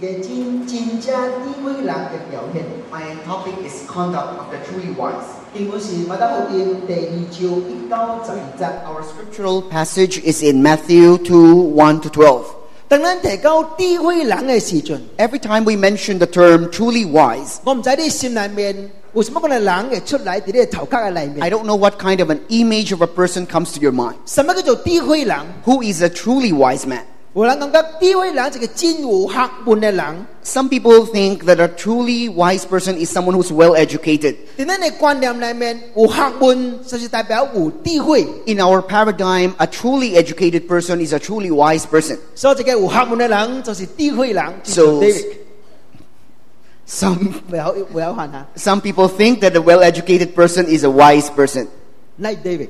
My topic is conduct of the truly wise. 經本是馬太福音第2章1到12節。 Our scriptural passage is in Matthew 2:1-12. 當咱提到智慧人嘅時陣， Every time we mention the term truly wise, 我唔知你心裏面有什麼樣嘅人會出來喺你頭殼嘅裏 I 面。 don't know what kind of an image of a person comes to your mind. 什麼叫做智慧人？ Who is a truly wise man? 有人感覺智慧人係一個真有學問嘅人。 Some people think that a truly wise person is someone who's well educated. 喺咱嘅觀念裏面，有學問就是代表有智慧。 In our paradigm, a truly educated person is a truly wise person. 所以一個有學問嘅人就是智慧人。 So some 唔好犯下 some people think that a well-educated person is a wise person.，like David。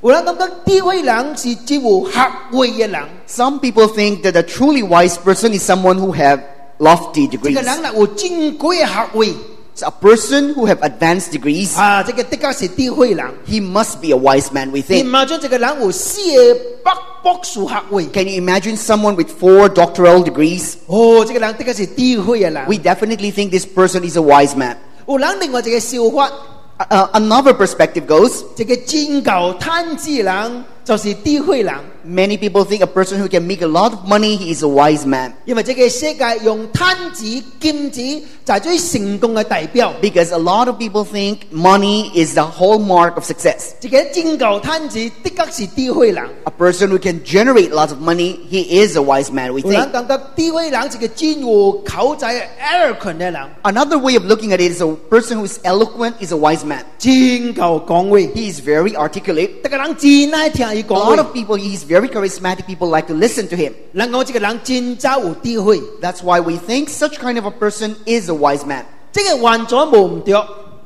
有人感覺智慧人是只有學位嘅人。 Some people think that a truly wise person is someone who have lofty 這 degrees. 個人有真高嘅學位， It's a person who have advanced degrees. 這個的確是智慧人。 He must be a wise man, we 你 think. 唔將這個人有4個博士學位， Can you imagine someone with 4 doctoral degrees? 這個人的確是智慧嘅人。 We definitely think this person is a wise man. 有人另外一個想法， Another perspective goes, 這個真夠貪字人就是智慧人， many people think a person who can make a lot of money, he is a wise man. 因為這個世界用貪字、金子就係最成功嘅代表。 Because a lot of people think money is the hallmark of success. 這個真夠貪字的確是智慧人。 A person who can generate lots of money, he is a wise man, we 有人 think. 感覺智慧人是個真有口才 eloquent 嘅人， Another way of looking at it is a person who is eloquent is a wise man. 真夠講話， He is very articulate. 這個人真愛聽伊 A 講 lot 話。 of people, he is very charismatic. People like to listen to him. 人講這個人真走有智慧， That's why we think such kind of a person is a wise man. 這個完全無唔對，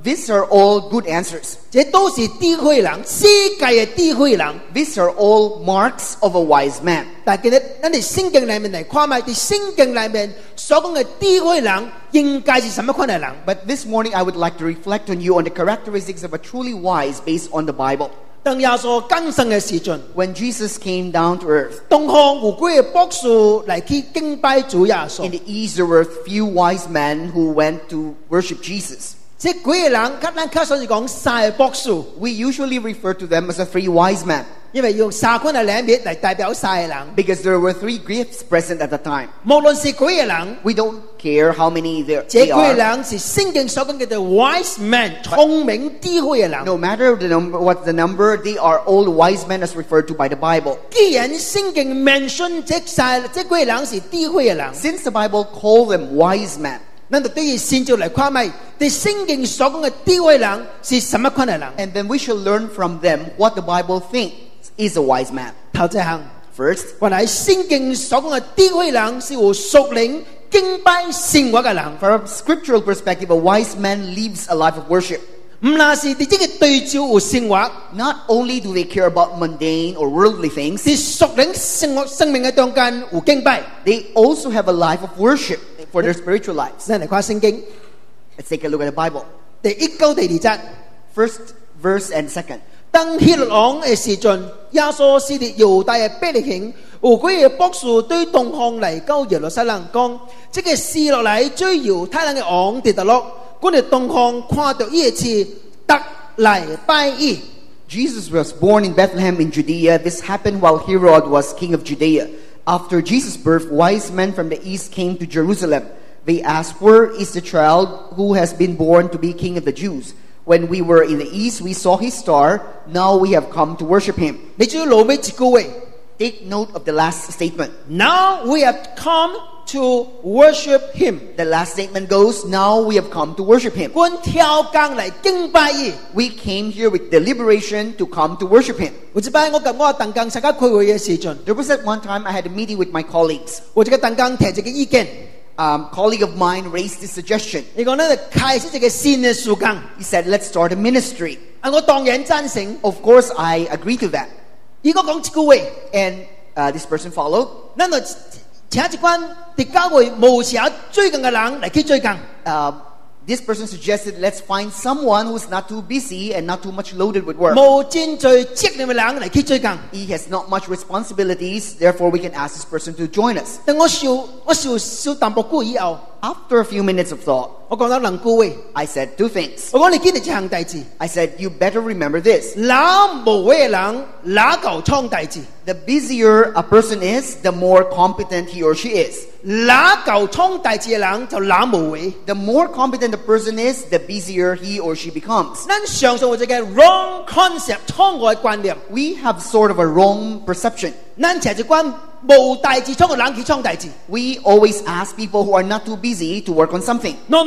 These are all good answers. 這都是智慧人，世界嘅智慧人。 These are all marks of a wise man. 但係其實咱哋聖經裏面嚟看埋，喺聖經裏面所講嘅智慧人應該是什麼款嘅人？ But this morning I would like to reflect on you on the characteristics of a truly wise based on the Bible. 當耶穌降生嘅時陣， When Jesus came down to earth, 東方有幾個博士嚟去敬拜主耶 in 穌。 the east there were few wise men who went to worship Jesus. 這幾個人，咱較常是講三個博士， We usually refer to them as the 3 wise men 因為用三款嘅兩面嚟代表三個人。 because there were 3 gifts present at the time. 無論是幾個人， We don't care how many there 這 they 幾個 are. 人是聖經所講嘅 wise man，聰明智慧嘅人。 No matter what the number, they are all wise men as referred to by the Bible. 既然聖經 mention 這幾個人是智慧嘅人， Since the Bible called them wise men, 咱就對於先照嚟看咪，對聖經所講嘅智慧人是什麼款嘅人？ and then we shall learn from them what the Bible thinks is a wise man. 頭一項， First, 原來聖經所講嘅智慧人是有屬靈敬拜生活嘅人， from a scriptural perspective, a wise man lives a life of worship. 唔那是喺這個對照有生活， Not only do they care about mundane or worldly things, 是屬靈生命嘅中間有敬拜。 they also have a life of worship for their spiritual lives. 咱嚟看聖經 Let's take a look at the Bible. 第1到第2節。 First verse and second. 當希律王嘅時陣，耶穌是喺猶大嘅伯利恆，有幾個博士對東方嚟到耶路撒冷講：這個試落嚟最猶太人嘅王跌落落，我哋東方看到呢一次，特嚟拜伊。 Jesus was born in Bethlehem in Judea. This happened while Herod was king of Judea. After Jesus' birth, wise men from the east came to Jerusalem. They asked, "Where is the child who has been born to be king of the Jews? When we were in the east, we saw his star. Now we have come to worship him." 你注意落尾一句話 Take note of the last statement.：Now we have come to worship him。 The last statement goes, "Now we have come to worship him." 我挑工嚟敬拜伊。 We came here with deliberation to come to worship him. 有一擺我同我同工參加開會嘅時陣， There was at one time I had a meeting with my colleagues. 有一個同工提一個意見， Colleague of mine raised this suggestion. 你講咧開始一個新嘅事工， He said, "Let's start a ministry." 我當然贊成。 Of course, I agree to that. 如果講一句話， And this person followed. 咱就請一關佇教會無寫最近嘅人嚟去最近。This person suggested, let's find someone who's not too busy and not too much loaded with work. 冇真最責任嘅人嚟去做工。 He has not much responsibilities, therefore we can ask this person to join us. 但我想淡薄句以後， After a few minutes of thought, 我講咗兩句話。 I said 2 things. 我講你記得一項代志， I said, you better remember this. 哪無為嘅人，哪夠創代志； The busier a person is, the more competent he or she is. 哪夠創代志嘅人就哪無為。 The more competent a person is, the busier he or she becomes. 咱常常有一個 wrong concept 錯誤嘅觀念， We have sort of a wrong perception. 咱就係關無代志創嘅人去創代志。 We always ask people who are not too busy to work on something. No，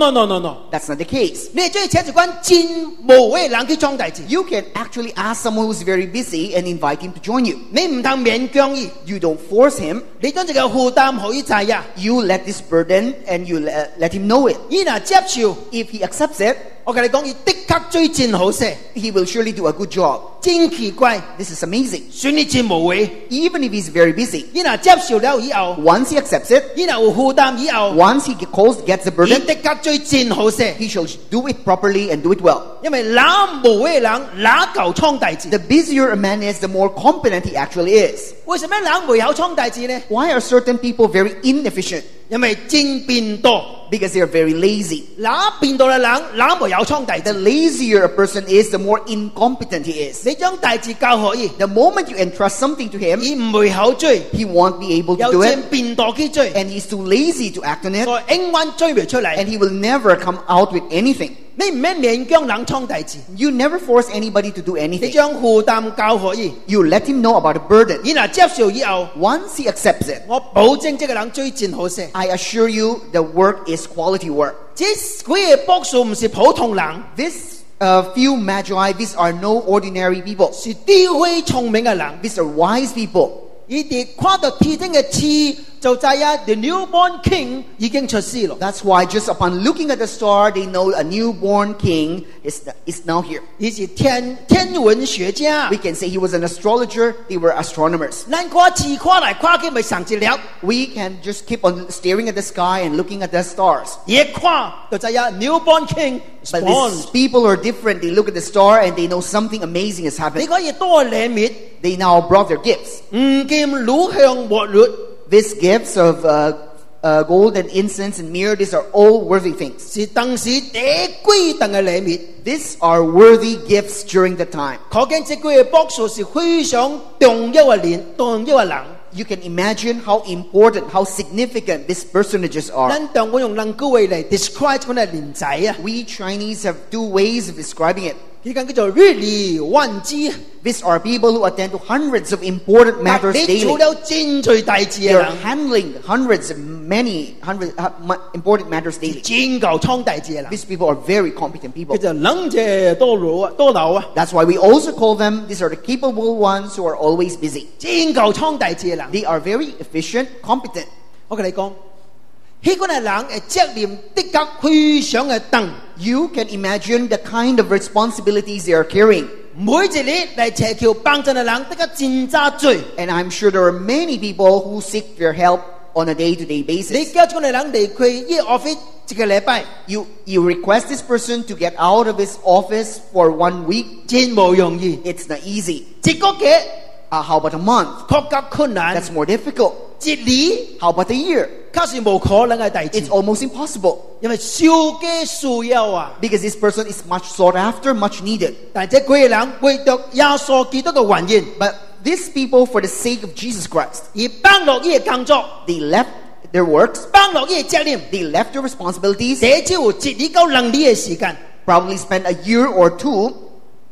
That's not the case. 你最請一關真無為嘅人去創代志。 You can actually ask someone who's very busy and invite him to join you. 你唔通勉強伊， You don't force him. 你將一個負擔互伊知呀。 You let this burden and you let him know it. 伊若接受， If he accepts it, 我跟你講，伊的確最真好勢， he will surely do a good job. 真奇怪， This is amazing. 算你真無為。 Even if he's very busy, 伊若接受了以後， once he accepts it, 伊若有負擔以後， once he gets the 伊 burden, 的確最真好勢。 he shall do it properly and do it well. 因為哪無為嘅人，哪夠創代志。 The busier a man is, the more competent he actually is. 為什麼人袂曉創代志呢？ Why are certain people very inefficient? 因為真變多， Because they are very lazy. 哪變多嘅人，哪袂曉創代 The 志。 lazier a person is, the more incompetent he is. 你將代志交予伊， The moment you entrust something to him, 伊唔會曉做， he won't be able to 又 do 真 it, 變多去做， and he's too lazy to act on it, 所以永遠做唔出嚟。 and he will never come out with anything. 你唔免勉強人創代志， You never force anybody to do 你 anything. 將負擔交予伊， You let him know about the burden. 伊若接受以後， Once he accepts it, 我保證這個人最真好勢。 I assure you the work is quality work. 這幾個博士唔是普通人， This few magi, these are no ordinary people. 是智慧聰明嘅人。 These are wise people. 伊哋看到天頂嘅翅，就知呀，the newborn king 已經出世咯。 That's why just upon looking at the star, they know a newborn king is now here. 伊是天文學家 We，can say he was an astrologer, they were astronomers. 咱看翅看來看去咪上一粒， We can just keep on staring at the sky and looking at the stars. 一看就知呀，newborn king is But born。 these people are different. They look at the star and they know something amazing is 你 happening. 可以多禮物， They now brought their gifts. 唔見乳香活律， These gifts of gold and incense and myrrh, these are all worthy things. 是當時第貴重嘅禮物。 These are worthy gifts during the time. 可見這幾個博士是非常重要嘅人。 You can imagine how important, how significant these personages are. 咱當我用兩句話嚟 describe 佢哋人才啊， We Chinese have 2 ways of describing it. 佢講叫做日理萬機。 These are people who attend to hundreds of important matters 你做 daily. 了真最大志嘅 They're 人， handling hundreds of important matters daily. 真夠創大志嘅人， These people are very competent 叫 people. 做能者多勞啊，多勞啊， That's why we also call them, these are the capable ones who are always busy. 真夠創大志嘅人。 They are very efficient, competent. 我同你講，呢個人嘅責任的確非常嘅重， You can imagine the kind of responsibilities they are carrying. 每一日嚟祈求幫助嘅人，的確真渣罪。 And I'm sure there are many people who seek their help on a day-to-day 你 basis. 叫這個人離開呢個 office 一個禮拜， You request this person to get out of his office for 1 week. 真冇容易。 It's not easy. 一個月 How about a month? 確實困難， That's more difficult. 一年 How about a year? 確實冇可能嘅大志 It's，almost impossible 因為少嘅需要啊。 because this person is much sought after, much needed. 但這幾個人為咗耶穌基督嘅原因， But these people, for the sake of Jesus Christ, 而幫落呢個工作， they left their works, 幫落呢個責任， they left their responsibilities, 這只有一年到2年嘅時間， probably spent a year or 2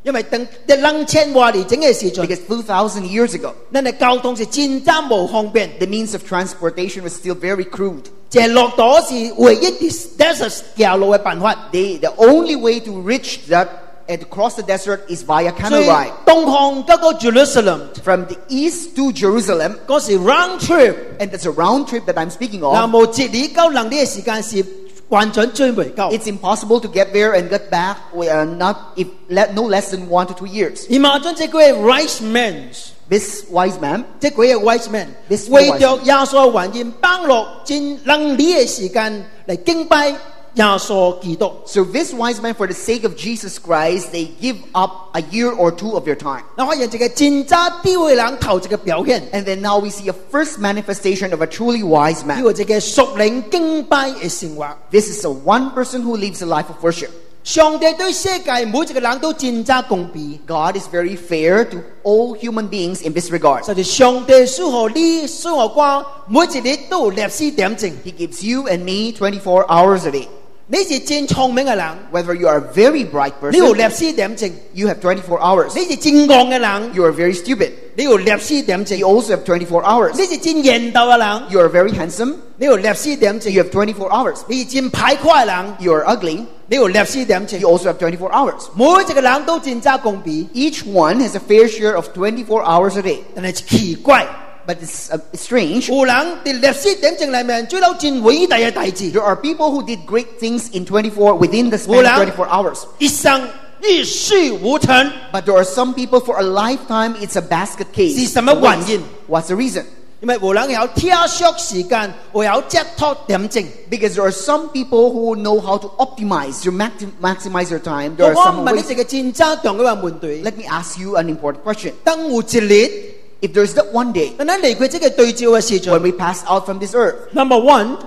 因為等2000多年整嘅時陣， because 2,000 years ago, 咱嘅交通是真真冇方便， the means of transportation was still very crude. 這駱駝是唯一啲 desert 行路嘅辦法。 The only way to reach that and to cross the desert is via 所 camel 以 ride. 東方嗰個 Jerusalem From the east to Jerusalem, 嗰時 round trip， and that's a round trip that I'm speaking 嗱 of, 冇一年到2年嘅時間是完全追唔夠。 it's impossible to get there and get back no less than 1 to 2 years. Imagine 這幾位 wise men， This wise man, 這幾位 wise men This 為咗耶穌嘅原因，幫落真2年嘅時間嚟敬拜耶穌基督。 So this wise man, for the sake of Jesus Christ, they give up a year or two of their time. 嗱，發現一個真正智慧人頭一個表現， And then now we see a first manifestation of a truly wise 叫 man. 一個屬靈敬拜嘅生活。 This is the one person who lives a life of worship. 上帝對世界每一個人都真正公平， God is very fair to all human beings in this regard. 就係上帝賜予你、賜予我，每一日都有歷史點證。 He gives you and me 24 hours a day. 你是真聰明嘅人， Whether you are a very bright 你有 person, 歷史點證； you have 24 hours. 你是真戇嘅人， You are very stupid. 你有歷史點證； You also have 24 hours. 你是真賢鬥嘅人， You are very handsome. 你有歷史點證； You have 24 hours. 你是真排跨嘅人， You are ugly. 你有歷史點證。 You also have 24 hours. 每一個人都真正公平， Each one has a fair share of 24 hours a day. 但係奇怪， But it's strange. 有人喺歷史點證裏面做到真偉大嘅大事， There are people who did great things in 24 within the span of 24 hours. 一生一事無成， But there are some people for a lifetime it's a basket case. 是什麼原因？ What's the reason? 因為有人有挑縮時間，又有截託點證。 Because there are some people who know how to optimize, to maximize their time. There 我 are some 問你 ways. 一個真正重要嘅問題： Let me ask you an important question. 當有一日， If there's that one day 當咱離開這個對照嘅時 when 陣 we pass out from this earth, ，Number one，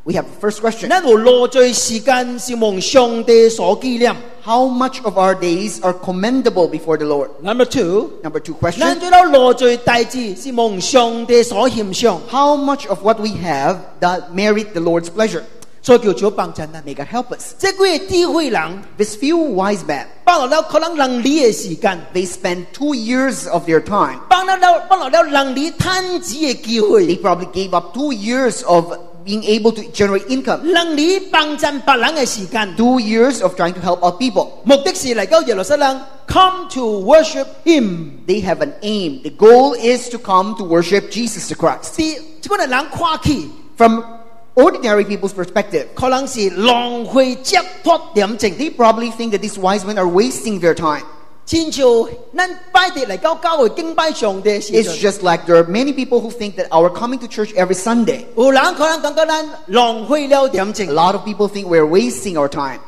we have the first question. 咱有落罪時間是蒙上帝所紀念。 How much of our days are commendable before the Lord? Number two， Number two 咱 question. 做到落罪大事是蒙上帝所欣賞， How much of what we have that merit the Lord's pleasure? 所以叫做幫襯咱。 May God help us. 這幾個智慧人， This few wise men, 幫落了可能能力嘅時間， they spend 2 years of their time. 幫落了能力賺錢嘅機 They 會， probably gave up 2 years of being able to generate income. 能力幫襯別人嘅時間， 2 years of trying to help out people. 目的是嚟到耶路撒冷 ，come to worship Him。 They have an aim. The goal is to come to worship Jesus the Christ. 啲這個人看起， From ordinary people's perspective, 可能是浪費截託點證。 they probably think that these wise men are wasting their time. 親像咱拜節嚟到教會敬拜上帝嘅時 It's 陣， just like there are many people who think that our coming to church every Sunday, 有人可能感覺咱浪費了點 a 證。 lot of people think we're wasting our time.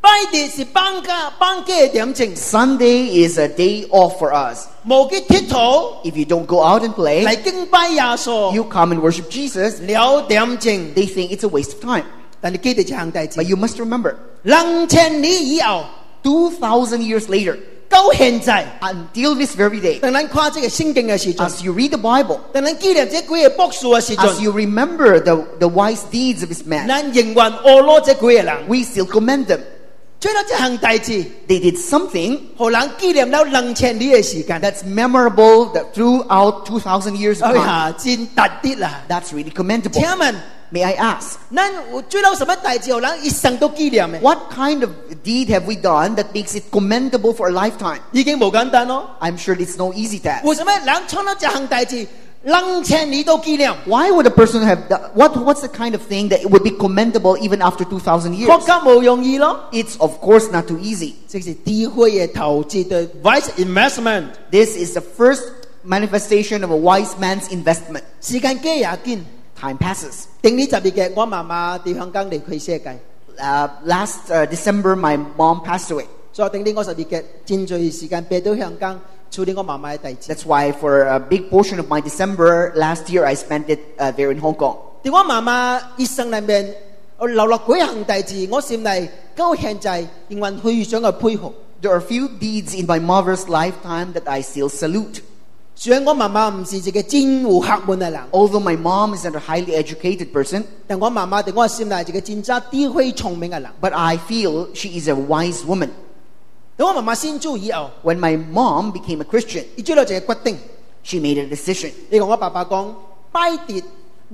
拜節是放假嘅點證， Sunday is a day off for us. 無去鐵佗 If you don't go out and play, 嚟敬拜耶穌， you come and worship Jesus, 了點證。 they think it's a waste of time. 但你記得一項大 But 事， you must remember, 2000年以後 2,000 years later, 到現在， until this very day, 當咱看這個聖經嘅時陣， as you read the Bible, 當咱紀念這幾個博士嘅時 as 陣， you remember the wise deeds of this man, 咱仍然學攞這幾個人， we still commend them. 做到這項大事， They did something 讓人紀念了2000年嘅時間。 that's memorable that throughout 2,000 years of 哎 time. 呀，真特別啦！ That's really 請 commendable. 問， May I ask, 咱有做到什麼大事，讓人一生都紀念嘅？ what kind of deed have we done that makes it commendable for a lifetime? 已經冇簡單咯。 I'm sure it's no easy task. 為什麼人創到這項大事，2000年都紀念？ Why would a person have what's the kind of thing that it would be commendable even after 2,000 years? 國家冇容易咯， It's of course not too easy. 這是智慧嘅投資的 wise investment。 This is the first manifestation of a wise man's investment. 時間過也緊， Time passes. 定呢12月，我媽媽喺香港離開世界， Last December, my mom passed away. 所以定呢我12月真侪時間俾到香港處理我媽媽嘅大事。 That's why for a big portion of my December last year, I spent it there in Hong Kong. 喺我媽媽一生裏面，我留落幾項大事，我心內到現在仍然非常嘅佩服。 There are few deeds in my mother's lifetime that I still salute. 雖然我媽媽唔是一個真有學問嘅人， Although my mom is not a highly educated person, 但我媽媽喺我心內係一個真正智慧聰明嘅人。 but I feel she is a wise woman. 當我媽媽信主以後， When my mom became a Christian, 佢做咗一個決定。 she made a decision. 你同我爸爸講，拜節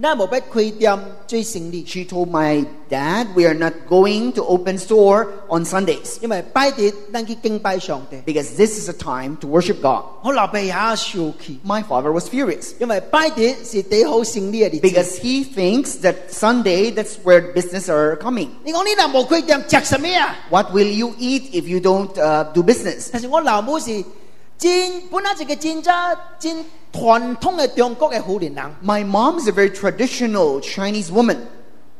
咱冇必開店做生意， She told my dad, we are not going to open store on Sundays 因為拜節咱去敬拜上帝。 because this is a time to worship God. 我老爸也生氣， My father was furious 因為拜節是第好生意嘅日子。 because he thinks that Sunday, that's where business are coming. 你講你若冇開店，食什麼啊？ What will you eat if you don't do business? 但是我老母是本來一個真傳統嘅中國嘅婦人人， My mom is a very traditional Chinese woman.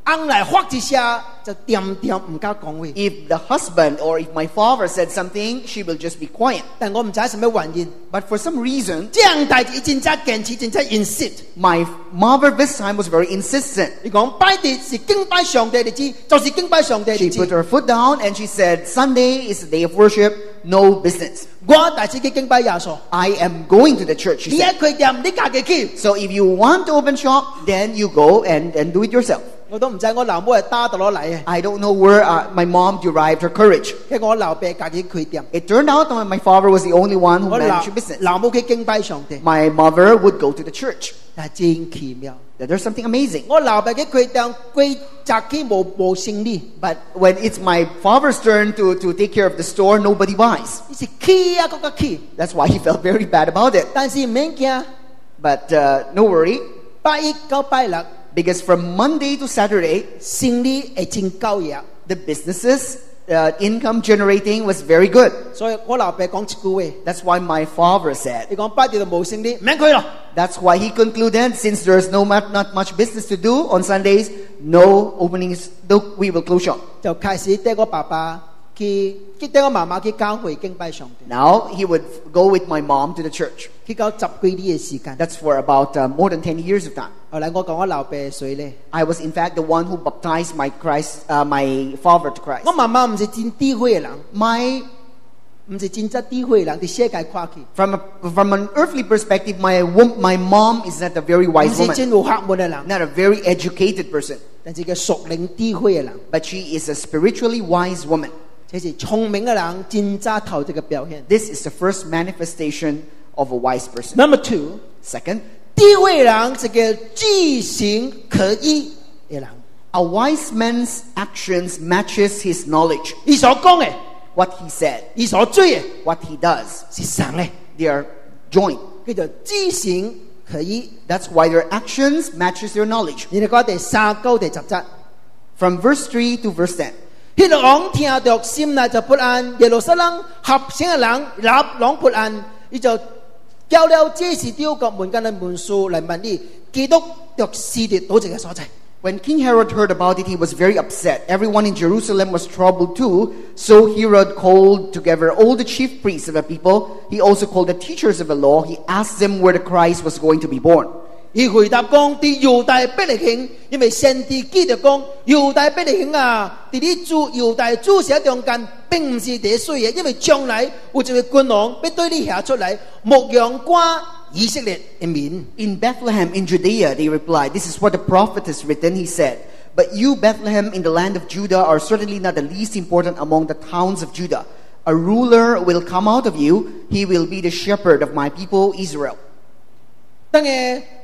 翁嚟發一聲就掂掂唔敢講話。 If the husband or if my father said something, she will just be quiet. 但我唔知係咩原因， But for some reason, 這樣大事真真堅持，真真 insist。 my mother this time was very insistent. 你講拜日是敬拜上帝的日子，就是敬拜上帝的 She 日 put 子。 her foot down and she said, Sunday is the day of worship, no business. 我大次去敬拜耶穌， I am going to the church, she 你 said. 一開店，你家己去。 So if you want to open shop, then you go and do it yourself. 我都唔知我老母係打到攞嚟嘅， I don't know where my mom derived her courage. 因為我老爸家己開店， It turned out that my father was the only one who 我 managed the business. 老母去敬拜上帝， My mother would go to the church. 但係真奇妙。 There's something amazing. 我老爸去開店，規集起冇生意， But when it's my father's turn to take care of the store, nobody buys. 伊是起啊，嗰個起， That's why he felt very bad about it. 但是唔免驚， But no worry, 拜一到拜六， because from Monday to Saturday, 生意係真夠嘢。 the businesses income generating was very good. 所以我老爸講一句話， That's why my father said. 你講拜日就冇生意，唔免去咯。 That's why he concluded, since there's not much business to do on Sundays, no openings, we will close shop. 就開始帶我爸爸去帶我媽媽去教會敬拜上帝， Now he would go with my mom to the church. 去到10幾年嘅時間。 That's for about more than 10 years of time. 後來我講我老爸係誰咧？ I was in fact the one who baptized my father to Christ. 我媽媽唔是真智慧嘅人， My 唔是真質智慧嘅人，喺世界看去， from an earthly perspective, my mom is not a very 唔 wise 是 woman, 真有學問嘅人， not a very educated person, 但是個屬靈智慧嘅人， but she is a spiritually wise woman. 這是聰明嘅人真扎頭這個表現。This is the first manifestation of a wise person. Number 2， Second, 智慧人是個知行可依嘅人， a wise man's actions matches his knowledge. 伊所講嘅， What he said, 伊所做嘅 what he does, 是神嘅， they are joined. 叫做知行可依。 That's why their actions matches their knowledge. 你哋講第3到第10節。 From verse 3 to verse 10. 迄個王聽到心內就不安，耶路撒冷合成嘅人立朗不安，伊就叫了這時丟國門間嘅門數嚟問你，基督就是列到這個所在。 When King Herod heard about it, he was very upset. Everyone in Jerusalem was troubled too. So Herod called together all the chief priests of the people. He also called the teachers of the law. He asked them where the Christ was going to be born. 伊回答講：佇猶大伯利恆，因為先知記着講，猶大伯利恆啊，佇你住猶大諸城中間，並唔是第水嘅，因為將來有一位君王要對你下出來，牧養寡以色列嘅民。 In Bethlehem in Judea, they replied, this is what the prophet has written. He said, but you, Bethlehem, in the land of Judah, are certainly not the least important among the towns of Judah. A ruler will come out of you. He will be the shepherd of my people Israel. 當個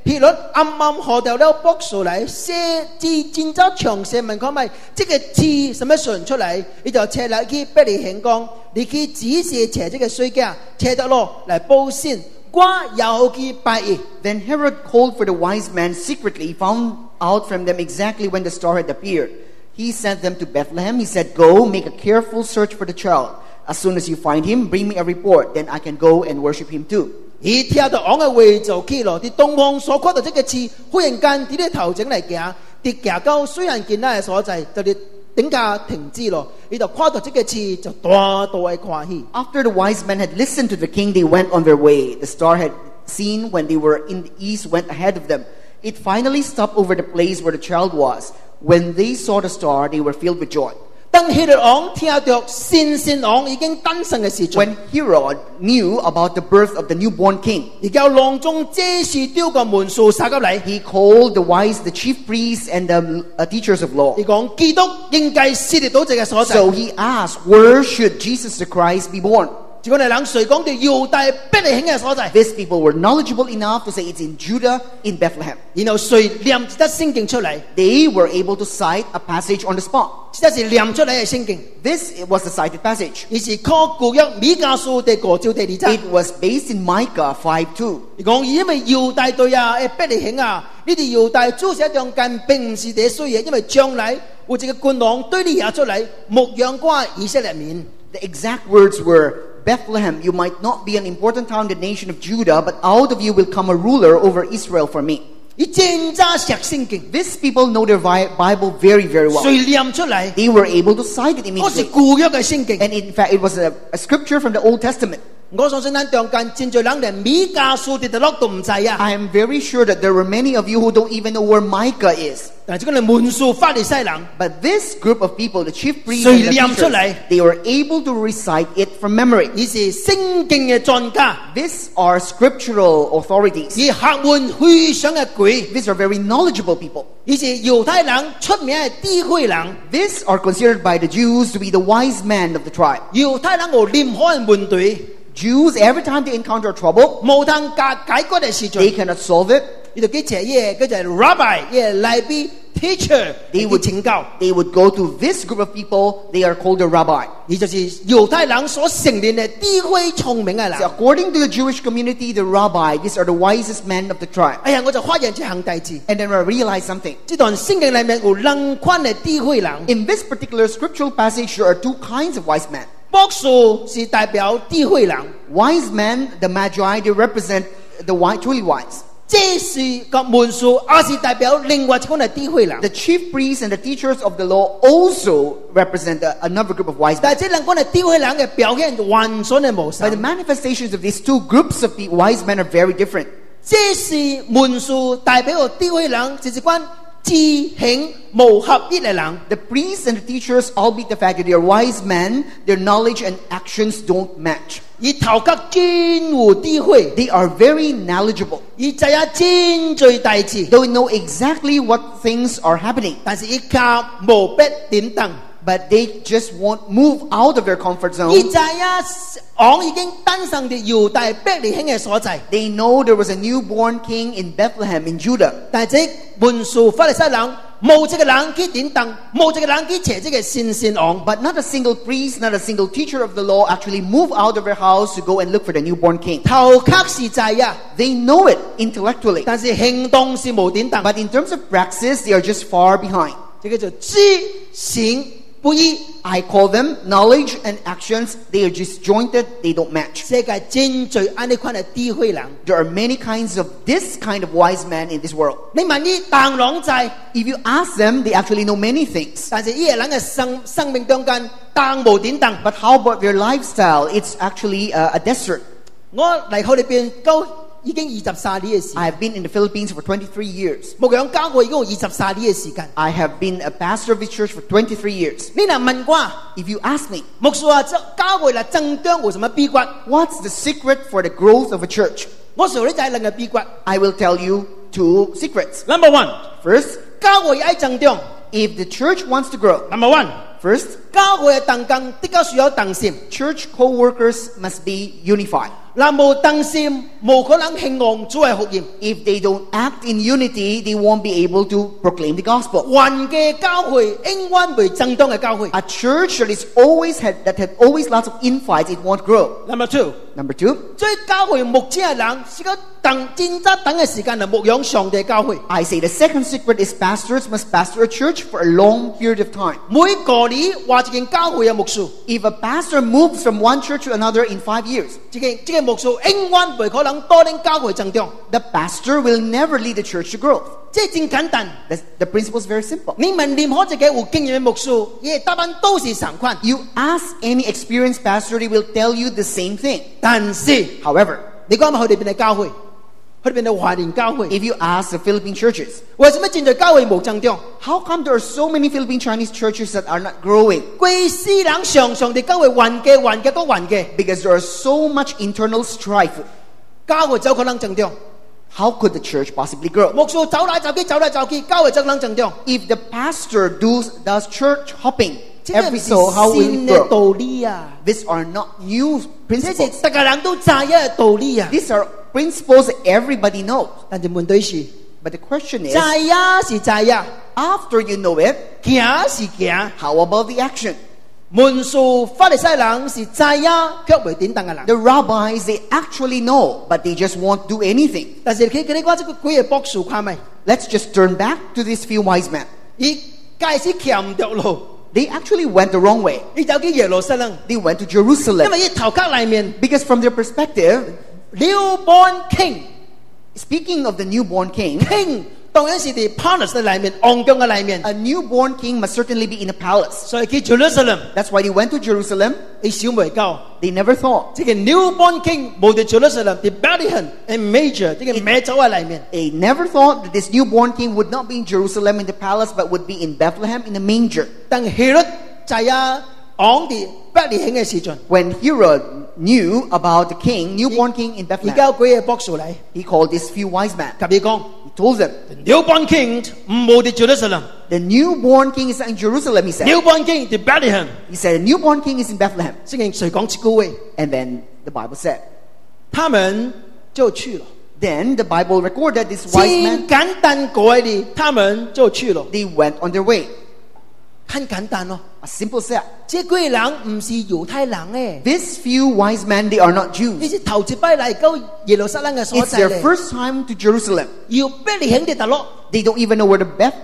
希律暗暗學掉了卜數來寫字，真正詳細問看咪，這個字什麼順出來？伊就車來去伯利恆講，你去仔細車這個水架，車得咯來報信，我又去拜伊。 Then Herod called for the wise men secretly, found out from them exactly when the star had appeared. He sent them to Bethlehem. He said, go, make a careful search for the child. As soon as you find him, bring me a report. Then I can go and worship him too. 伊聽到王嘅話就去咯，喺東方所看到這個字，忽然間喺啲頭前嚟行，啲行到雖然見到嘅所在，就啲頂架停止咯，伊就看到這個字就大大嘅歡喜。 After the wise men had listened to the king, they went on their way. The star had seen when they were in the east went ahead of them. It finally stopped over the place where the child was. When they saw the star, they were filled with joy. 當希律王聽到新王已經誕生嘅時陣， When Herod knew about the birth of the newborn king, 而叫郎中這時丟個門數殺入嚟， he called the chief priests and the teachers of law. 而講基督應該是列到這個所在。 So he asked, where should Jesus the Christ be born? 結果你人誰講到猶大伯利恆嘅所在， These people were knowledgeable enough to say it's in Judah, in Bethlehem. 然後誰念一則聖經出嚟， They were able to cite a passage on the spot. 這是念出嚟嘅聖經。 This was the cited passage. 而是靠舊約米迦書第5章第2節。 It was based in Micah 5:2. 而講因為猶大隊啊，伯利恆啊，呢啲猶大諸城中間並唔是第衰嘢，因為將來會這個君王對你下出嚟，牧養寡以色列民。 The exact words were, Bethlehem, you might not be an important town in the nation of Judah, but out of you will come a ruler over Israel for me. 伊真早熟聖經， These people know their Bible very, very well. 誰念出嚟？ They were able to cite it 嗰是 immediately. 舊約嘅聖經。 And in fact, it was a scripture from the Old Testament. 我相信咱中間真侪人連米迦書直直落都唔知啊。 I am very sure that there were many of you who don't even know where Micah is. 但係這個係文書法利賽人， But this group of people, the chief priests 誰 and the 念出嚟？ teachers, they were able to recite it from memory. 伊是聖經嘅專家， These are scriptural authorities. 伊學問非常嘅貴， These are very knowledgeable people. 伊是猶太人出名嘅智慧人。 These are considered by the Jews to be the wise men of the tribe. 猶太人有任何嘅問題， Jews, every time they encounter trouble, 無通解決嘅時 they 陣， cannot solve it. 伊就去找伊個叫做 rabbi， 伊個來比 teacher， They 嚟 would, 請教。 they would go to this group of people. They are called the rabbi. 伊就是猶太人所承認嘅智慧聰明嘅人 So。according to the Jewish community, the rabbi, these are the wisest men of the tribe. 哎呀，我就發現一項代志， And then I realized something. 這段聖經裡面有兩款嘅智慧人， In this particular scriptural passage, there are two kinds of wise men. 博士是代表智慧人， Wise men, the magi, they represent the truly wise. 這是個文書，也是代表另外一款嘅智慧人。 The chief priests and the teachers of the law also represent another group of wise 但 men. 係這兩款嘅智慧人嘅表現完全係無 But the 相。 manifestations of these two groups of the wise men are very different. 這是文書代表嘅智慧人，是一款知行無合一嘅人。 The priests and the teachers, albeit the fact that they are wise men, their knowledge and actions don't match. 伊頭殼真有智慧， They are very knowledgeable. 伊知影真侪代志， They know exactly what things are happening, 但是伊卻無必點當。 but they just won't move out of their comfort 伊 zone. 知影王已經誕生喺猶大伯利恆嘅所在， They know there was a newborn king in Bethlehem in Judah. 但係這文書法利賽人冇一個人去點當，冇一個人去找這個新生王。 But not a single priest, not a single teacher of the law actually move out of their house to go and look for the newborn king. 頭殼是知啊， They know it intellectually, 但是行動是冇點當。 but in terms of praxis, they are just far behind. 這個叫知行不一。 I call them knowledge and actions. They are disjointed. They don't match. 世界真侪安尼款嘅智慧人， There are many kinds of this kind of wise men in this world. 你問伊當攏知， If you ask them, they actually know many things. 但是伊個人嘅生命中間當無點當。 But how about their lifestyle? It's actually a desert. 我嚟菲律賓夠已經23年嘅時間， I have been in the Philippines for 23 years. 牧養教會已經有23年嘅時間。 I have been a pastor of this church for 23 years. 你若問我， If you ask me, 牧師話教會嚟增長有什麼秘訣？ what's the secret for the growth of a church? 我想你就係兩個秘訣。I will tell you two secrets. Number one， First, 教會要增長。 if the church wants to grow, Number one， first, 教會嘅同工的確需要同心。 church co-workers must be unified. 若無同心，無可能興旺主嘅福音。 If they don't act in unity, they won't be able to proclaim the gospel. 環嘅教會永遠會增長嘅教會。 A church that had always lots of infights, it won't grow. Number two， Number two, 最教會牧者嘅人是個等真正等嘅時間嚟牧養上帝嘅教會。 I say the second secret is pastors must pastor a church for a long period of time. 每個年話一間教會嘅牧師， If a pastor moves from one church to another in 5 years, 這個牧師永遠唔可能帶領教會增長。 the pastor will never lead the church to growth. 這真簡單。 The principle is very simple. 你問任何一個有經驗嘅牧師，伊嘅答案都是相款。 You ask any experienced pastor, they will tell you the same thing. 但是 However, 你講佢哋邊嘅教會，佢哋邊嘅華人教會， if you ask the Philippine churches, 為什麼現在教會冇增長？ how come there are so many Philippine Chinese churches that are not growing? 貴世人常常地教會還嘅都還嘅， Because there are so much internal strife. 教會就可能增長。 How could the church possibly grow? 牧師走嚟走去，走嚟走去，教會就可能增長。 If the pastor does church hopping 這個 every 唔 so, how 是 will 新 it 嘅 grow? 道理啊！ These are not new 這是 principles. 大家人都知嘅道理啊！ These are principles that everybody knows. 但係問題是， But the question is, 知呀是知呀， after you know it, 行是行。 how about the action? 文書法利賽人是知呀，卻未點當嘅人。 The rabbis, they actually know, but they just won't do anything. 但是佢哋講這個幾個博士看咪， Let's just turn back to these few wise men. 伊開始行唔到路， They actually went the wrong way. 伊走去耶路撒冷， They went to 因 Jerusalem. 為伊頭殼裡面 Because from their perspective, newborn king Speaking of the newborn king, king 當然是喺 palace 嘅裏面，皇宮嘅裏面， a newborn king must certainly be in a palace. 所以去 Jerusalem， That's why they went to Jerusalem. 你想唔到， They never thought. 這個 newborn king 冇喺 Jerusalem，喺 Bethlehem 喺 major 呢個美洲嘅裏面。 They never thought that this newborn king would not be in Jerusalem in the palace, but would be in Bethlehem in a manger. 但希律在昂啲 Bethlehem 嘅時陣， When Herod knew about the king, newborn king in 而 Bethlehem, 家幾個博士嚟， he called these few wise men. 及你講 He told them, newborn king 冇喺 Jerusalem，newborn the newborn king is not in Jerusalem, he said. king 喺 Bethlehem。 He said, the newborn king is in Bethlehem. 聖經誰講這句話？ And then the Bible said. 他們就去了。 Then the Bible recorded these wise 很 men, 簡單改的，他們就去了， they went on their way. 很簡單咯。 A simple step. 這幾人唔是猶太人誒， These few wise men, they are not 呢 Jews. 是頭一擺嚟到耶路撒冷嘅所 It's 在 their 咧， first time to Jerusalem. 要俾你響啲特落， They don't even know where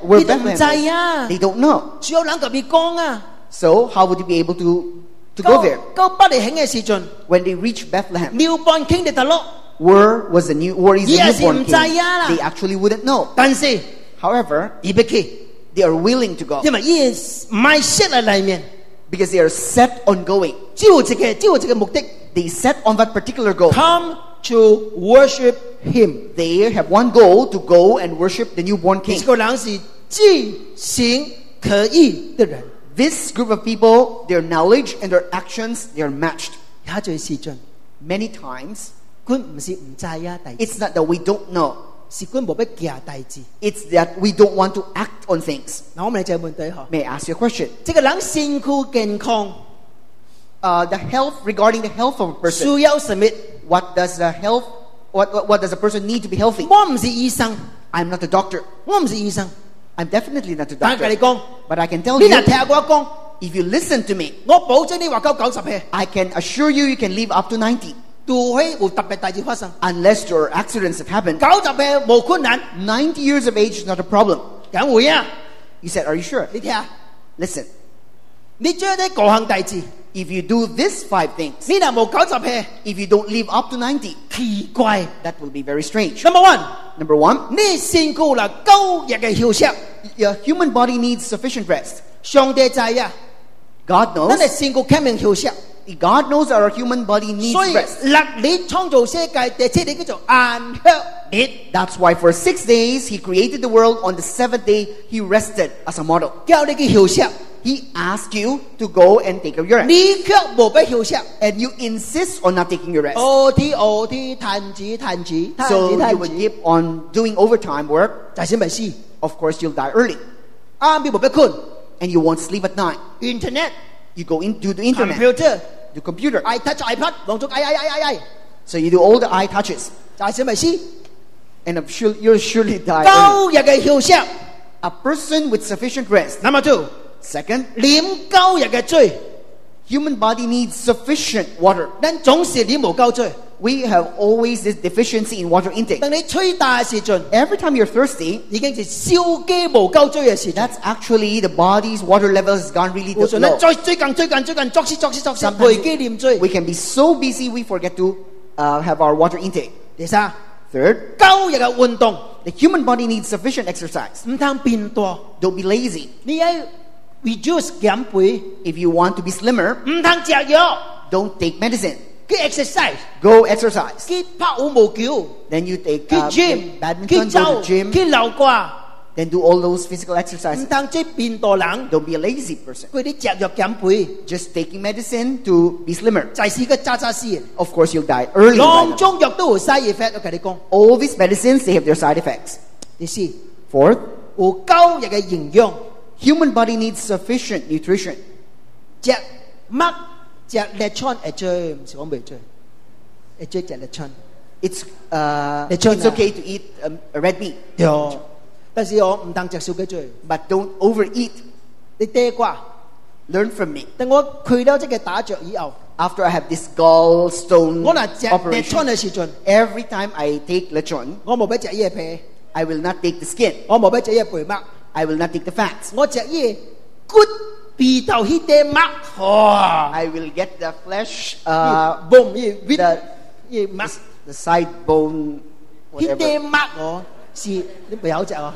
where 你都唔 Bethlehem 知 is. 啊， They don't know. 只有人同你講啊。 So how would you be able to go there? 到不你響嘅時陣， When they reached Bethlehem, newborn king嘅特落， where is the Yes, newborn king? 唔知啊。 They actually wouldn't know. 但是 However, 你不去， they are willing to go 因為呢唔係設喺裏面， because they are set on going. 只有這個目的 They set on that particular goal. ，come to worship him。 They have one goal, to go and worship the newborn 這 king. 個人是知行可以的人， This group of people, their knowledge and their actions, they are matched. 也在時陣， Many times, 佢唔是唔知啊，第 it's not that we don't know. 是佢冇乜行大志。 It's that we don't want to act on things. 嗱，我問你這個問題嗬， May I ask you a question? 這個人身軀健康 Regarding the health of a person, 需要什麼？ what does a person need to be healthy? 我唔是醫生， I'm not a doctor. 我唔是醫生， I'm definitely not a 但係 doctor. 你講， But I can tell 你 you, 若聽我講， if you listen to me, 我保證你活到90歲， I can assure you, you can live up to 90. 除非有特別大事發生。 Unless your accidents have happened. 90歲冇困難， 90 years of age is not a problem. 梗會啊！ You said, are you sure? 你聽下， Listen, 你將呢各項大事， if you do these 5 things, 你若冇90歲， if you don't live up to 90, 奇怪。that will be very strange. Number one， Number 1, 你身軀啦9日嘅休息， your human body needs sufficient rest. 上帝知啊， God 咱 knows. 嘅身軀欠命休息。 God knows that our human body needs 所以 rest. 6日創造世界，第7日叫做安息日， That's why for 6 days, He created the world. On the 7th day, He rested as a model. 叫你去休息， He asked you to go and take your rest. 你卻無俾休息。And you insist on not taking your rest. OT，彈指， So you would keep on doing overtime work. 就係咪先？ Of course, you'll die early. 啱邊無俾困 And you won't sleep at night. ？Internet、 You go into the internet, computer、 the computer. iTouch、iPad，當中哎， So you do all the eye touches. 就係咪先？ And you'll surely die early. 9日嘅休息。A person with sufficient rest. Number 2， Second, 啉9日嘅水， human body needs sufficient water. 咱總是啉無夠水。 We have always this deficiency in water intake. 當你吹大嘅時陣， Every time you're thirsty, 已經是燒機無夠水嘅時陣。 that's actually the body's water level has gone really 我說你 low. 最近作事， Sometimes 背機啉水。 We can be so busy we forget to have our water intake. 第三， Third, 9日嘅運動 the human body needs sufficient exercise. 唔通變大， Don't be lazy. 你要 reduce 減肥， If you want to be slimmer, 唔通食藥， don't take medicine. 去 exercise， Go exercise. 去拍羽毛球， Then you take 去 gym， badminton, 去 go 走 to，gym, 去流掛， then do all those physical 唔 exercises. 通即變大人， Don't be a lazy person. 佢啲食藥減肥， Just taking medicine to be slimmer. 就係個渣死。 Of course, you'll die early. by 兩 them. 種藥都有 side effect，我同你講。 All these medicines, they have their side effects. 第四， Fourth, 有9日嘅營養， human body needs sufficient nutrition. 食麥食力川會最，唔是講未最，會最食力川。 It's Lechon, okay to eat red meat, 有，但是我唔當食少幾最。 but don't overeat. 你爹啩？ Learn from me. 等我去到這個打著以後， After I have this gallstone 我嗱食力川 operation, 嘅時陣， every time I take lechon, 我冇俾食嘢皮， I will not take the skin. 我冇俾食嘢肥麥， I will not take the fats. 我食嘢骨鼻頭起啲麥，哇！ I will get the flesh, 嘣嘢 the 嘢麥， the side bone, 迄 whatever. 啲乜我是你唔好食哦，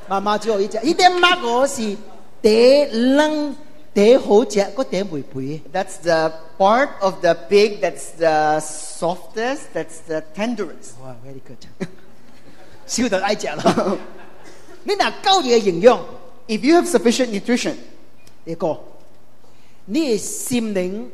媽媽煮我呢只，迄啲乜我是第冷第好食，個第肥肥。 That's the part of the pig that's the softest, that's the tenderest. 哇 ，very good， 燒到愛食咯。你嗱夠嘢營養， If you have sufficient nutrition, 第個，你嘅心靈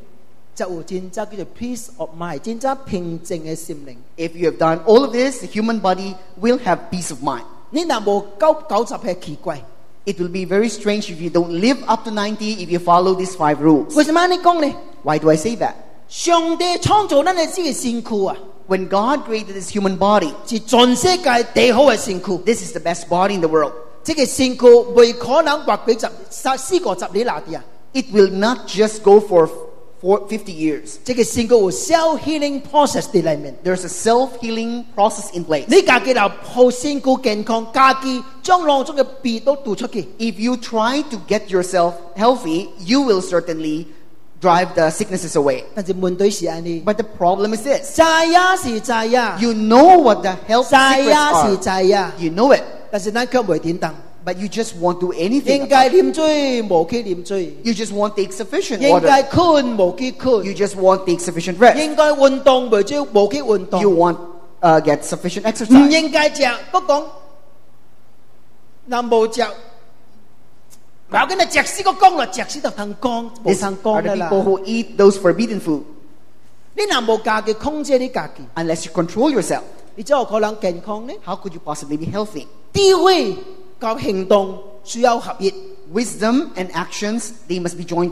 就有真正叫做 peace of mind， 真正平靜嘅心靈。 if you have done all of this, the human body will have peace of mind. 你嗱冇90係奇怪， It will be very strange if you don't live up to 90 if you follow these 5 rules. 為什麼你講呢？ Why do I say that? 上帝創造咱嘅呢個身軀啊， When God created this human body, 是全世界最好嘅身軀。 this is the best body in the world. 這個身軀未可能活幾40年拿啲啊！ It will not just go for 50 years. 這個身軀有 self healing process 喺裏面。 There's a self-healing process in place. 你家己就好身軀健康，家己將囊中嘅病都吐出去。 If you try to get yourself healthy, you will certainly drive the sicknesses away. 但是問題是安尼， But the problem is this. 知呀是知呀， You know what the health 知 secrets 呀是 are. 知呀， You know it, 但是咱卻未點當。 but you just won't do anything. 應該啉水無去啉水， You just won't take sufficient 應該 water. 困無去困， You just won't take sufficient rest. 應該運動無去運 You 動， won't get sufficient 唔 exercise. 應該食。我講，嗱無食，我跟你食死個講啦，食死就通講，無 These 通 are 講 the 啦 people 啦。 who eat those forbidden food. 你若無家己控制你家己， Unless you control yourself, 你怎有可能健康呢？ how could you possibly be healthy? 智慧及行動需要合一。 Wisdom and actions, they must be joined.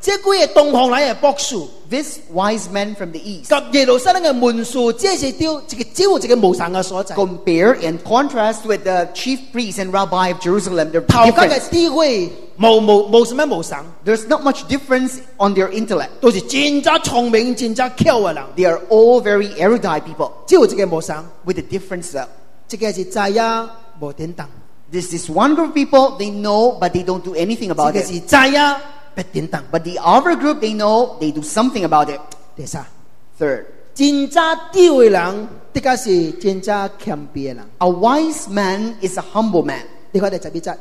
這幾個東方來嘅博士 This wise men from the east 及耶路撒冷嘅門士，這是丟一個只有一個無神嘅所在。 compare and contrast with the chief priests and rabbi of Jerusalem. Their 頭家 difference. 嘅智慧冇什麼無神， There's not much difference on their intellect. 都是真正聰明、真正巧嘅人。 They are all very erudite people 只有一個無神， with a difference though. 這個是知呀無點當， This is one group of people, they know, but they don't do anything 這 about 個 it. 是知呀不點當。 But the other group, they know, they do something about it. 第三， Third, 真正智慧人，的確是真正謙卑嘅人。 a wise man is a humble man. 你看第11節。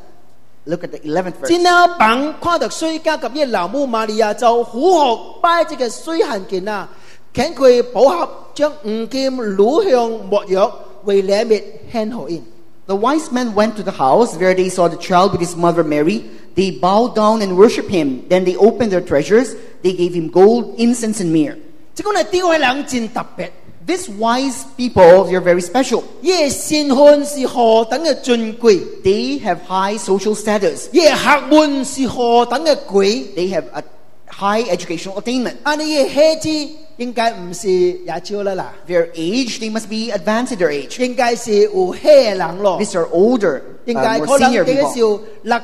Look at the 11th 真 verse. 了房看到水家及伊老母瑪利亞就虎學擺這個水行徑啊，揀佢寶盒將黃金擼向沒藥為禮物獻給因。 The wise men went to the house where they saw the child with his mother Mary. They bowed down and worshipped him. Then they opened their treasures. They gave him gold, incense, and myrrh. 這個係智慧人真特別， These wise people, they're very special. 伊嘅身份是何等嘅尊貴， They have high social status. 伊嘅學問是何等嘅貴。 They have a high educational attainment. 按你嘅孩子應該唔是也少啦啦， Their age, they must be advanced in their age. 應該是有血嘅人咯， These are older, 應該 more 可能 senior 幾個 people. 少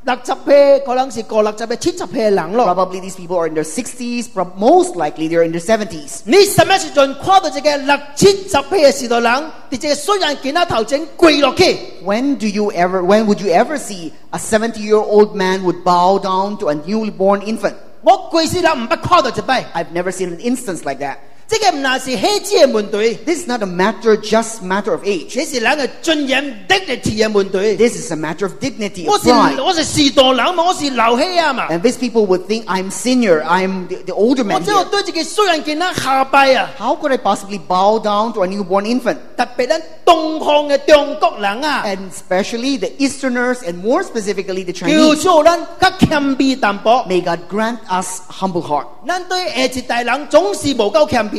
60歲，可能是過60歲、70歲嘅人咯。 Probably these people are in their 60s. Most likely they're in their 70s. 你什麼時陣看到這個60、70歲嘅時代人，喺這個雖然見到頭前跪落去， When would you ever see a 70-year-old man would bow down to a newly born infant? 我跪死人唔不看到一擺。 I've never seen an instance like that. 這個唔係是孩子嘅問題， This is not a matter of age. 這是人嘅尊嚴 dignity 嘅問題。 This is a matter of dignity, 我 of 是 pride. 我是時代人嘛，我是老兄啊嘛， And these people would think I'm senior, I'm the older 我 man 只有 here. 對這個雖然見到下拜啊， How could I possibly bow down to a newborn infant? 特別咱東方嘅中國人啊， And especially the Easterners, and more specifically the 叫 Chinese. 做咱較謙卑淡薄。 May God grant us humble heart. 咱對下一代人總是無夠謙卑。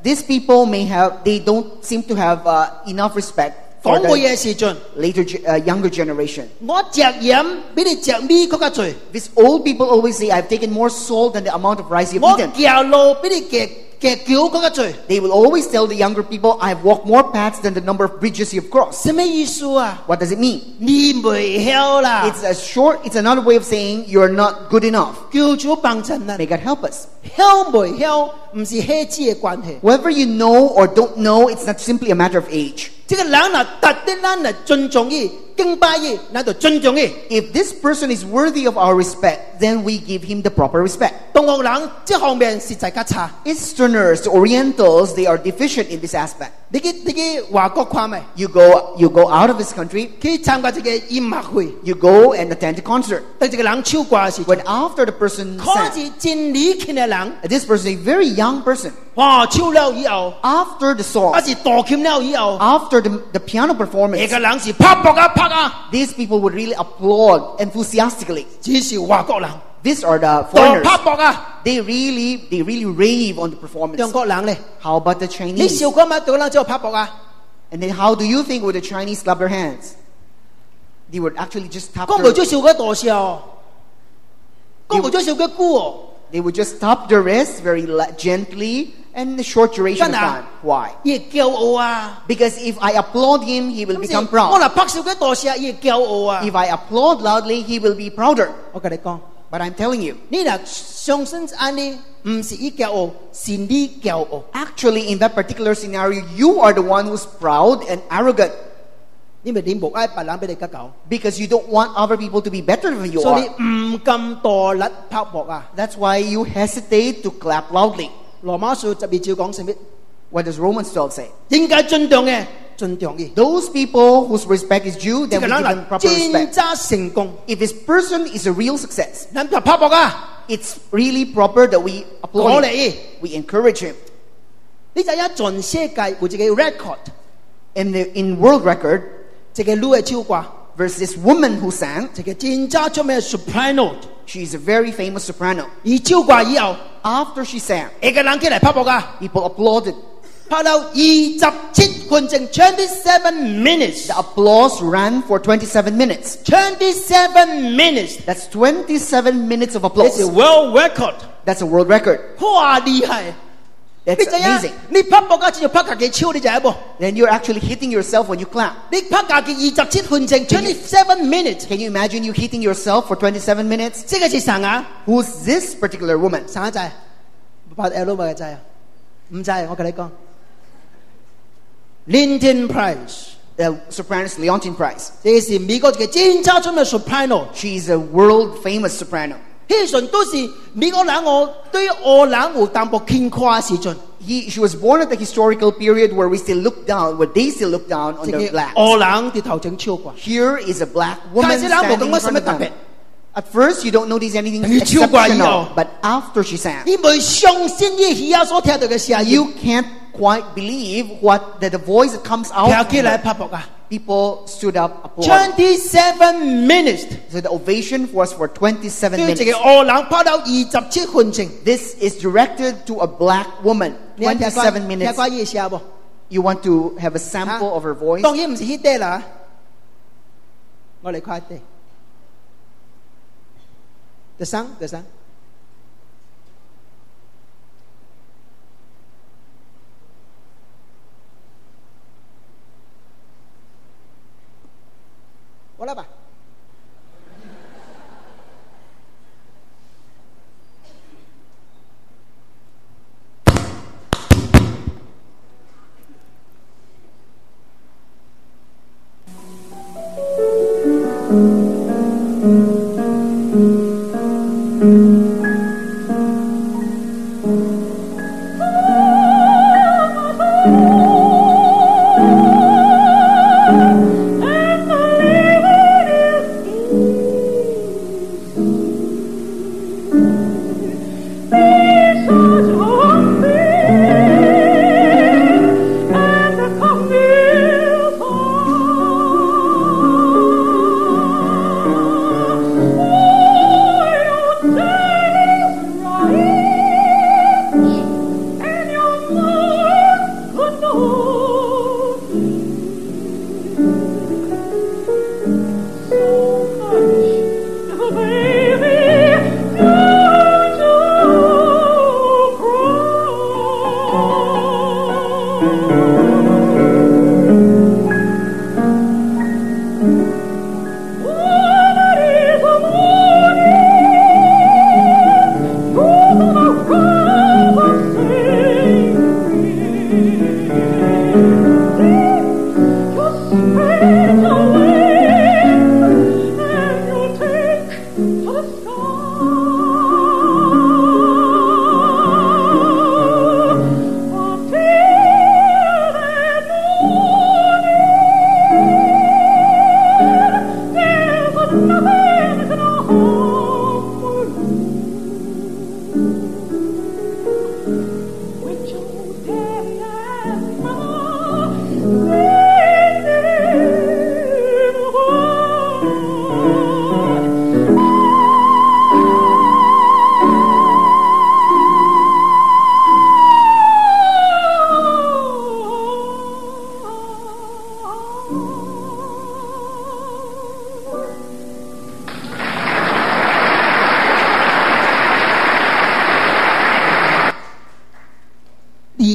These people they don't seem to have enough respect for 講話 the 嘅時陣， younger generation. 我食鹽比你食米更加多。 These old people always say, I've taken more salt than the amount of rice you've 我 eaten. 行路比你行橋更加多。 They will always tell the younger people, I've walked more paths than the number of bridges you've crossed. 什麼意思啊？ What does it mean? 你未曉啦， It's another way of saying you're not good enough. 叫主幫襯啦。 May God help us. 曉未曉唔是孩子嘅關係。 Whether you know or don't know, it's not simply a matter of age. 這個人啊，特啲咱嚟尊重伊、敬拜伊，咱就尊重伊。 If this person is worthy of our respect, then we give him the proper respect. 東方人這方面實在較差。 Easterners, the Orientals, they are deficient in this aspect. 你去外國看咪， You go out of this country, 去參加一個音樂會， you go and attend a concert. 對一個人唱歌嘅時候， When after the person 可能 sang, 是真年輕嘅人， this person is a very young person. 哇，唱了以後， After the 還 song, 是大琴了以後， after the piano 那 performance, 個人是拍搏啊拍啊， these people would really applaud enthusiastically. 只是外國人， These are the 大 foreigners. 拍搏啊， They really rave on the 中 performance. 國人咧， How about the 你 Chinese? 笑講乜對人只有拍搏啊？ And then how do you think would the Chinese clap their hands? They would actually just tap 講 their, 唔做笑嘅大笑，講唔做笑嘅鼓哦， they would just tap their wrists very gently and a short duration of 真啊 time. Why? 伊驕傲啊！ Because if I applaud him, he will 咁是 become 我 proud. 嗱拍笑嘅大笑，伊驕傲啊！ If I applaud loudly, he will be prouder. 我同你講， But I'm telling you, 你嗱相信安尼，唔是伊驕傲，是你驕傲。 actually in that particular scenario, you are the one who's proud and arrogant 因為你冇愛別人俾你吉搞， because you don't want other people to be better than you 所以 are. 你唔敢大力拍搏啊！ That's why you hesitate to clap loudly. 羅馬書12章講什麼？ What does Romans 12 say? 應該尊重嘅，尊重嘅。 Those people whose respect is due, 這 then 個 we 人 give them 嗱 proper 真 respect. 正成功， If this person is a real success, 你就拍搏啊！ it's really proper that we 我 applaud him. 嚟， We encourage him. 你就一全世界有一個 record， In world record, 一個女嘅唱歌， there's this woman who sang. 一個真正出名嘅 soprano， She's a very famous soprano. 伊唱歌以後， After she sang, 一個人起來拍搏啊！ people applauded. 拍到27分鐘 ，27 minutes， The applause ran for 27 minutes. 27 minutes， That's 27 minutes of this is applause. world record， That's a world record. 哇厲害！ That's 你知影 amazing. 你拍搏家只要拍家己手，你知影無？ Then you're actually hitting yourself when you clap. 你拍家己27分鐘 ，27 minutes， Can you imagine you hitting yourself for 27 minutes? 這個是神啊！ Who's this particular woman? 神一仔，拍 L 咪嘅仔啊？唔知，我同你講 ，Linton Price， The sopranos Leontine Price. 這是美國一個真正出名 soprano。 She's a world famous soprano. 迄陣都是美國人我對俄人有淡薄輕誇時陣， She was born at the historical period where we still look down, where they still look down on 這 the 個 blacks. 俄人啲頭前唱歌， Here is a black woman 開始人 standing 冇 in 講乜 front 乜 of 特 them. 別， At first, you don't notice anything 你唱過以後 exceptional, but after she sang, 你未相信你耳所聽到嘅聲音， you can't quite believe what the voice that comes out. 跳 from 起來 her. 拍搏啊 People stood up, applauded. ！27 minutes， So the ovation was for 27對一 minutes. 個俄人拍到27分鐘， This is directed to a black woman. 你聽過 27聽 minutes. 過意思無？ You want to have a sample of her voice? 當然唔是迄啲啦，我嚟看啲。The song，我來吧。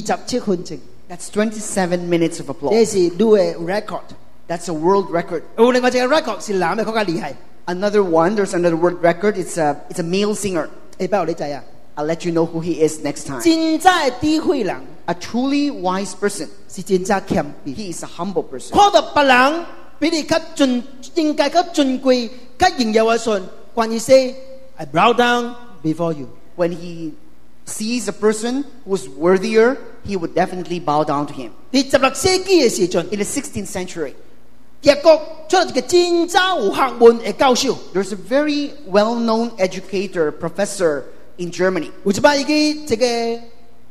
27分鐘， That's 27 minutes of 這 applause. 是new 嘅 record。 That's a world record. 有另外一個 record 是男嘅更加厲害， Another one, there's another world record. It's a male singer. 不過你知啊， I'll let you know who he is next time. 真正嘅智慧人 A truly wise person. 是真正謙卑。 He is a humble person. 看到別人比你較應該較尊貴、較榮耀嘅時，關於 say I bow down before you。 When he sees a person who's worthier, he would definitely bow down to him. 喺16世紀嘅時陣， In the 16th century, 德國出咗一個真正有學問嘅教授， there's a very well-known educator, professor in Germany. 有一擺伊去一個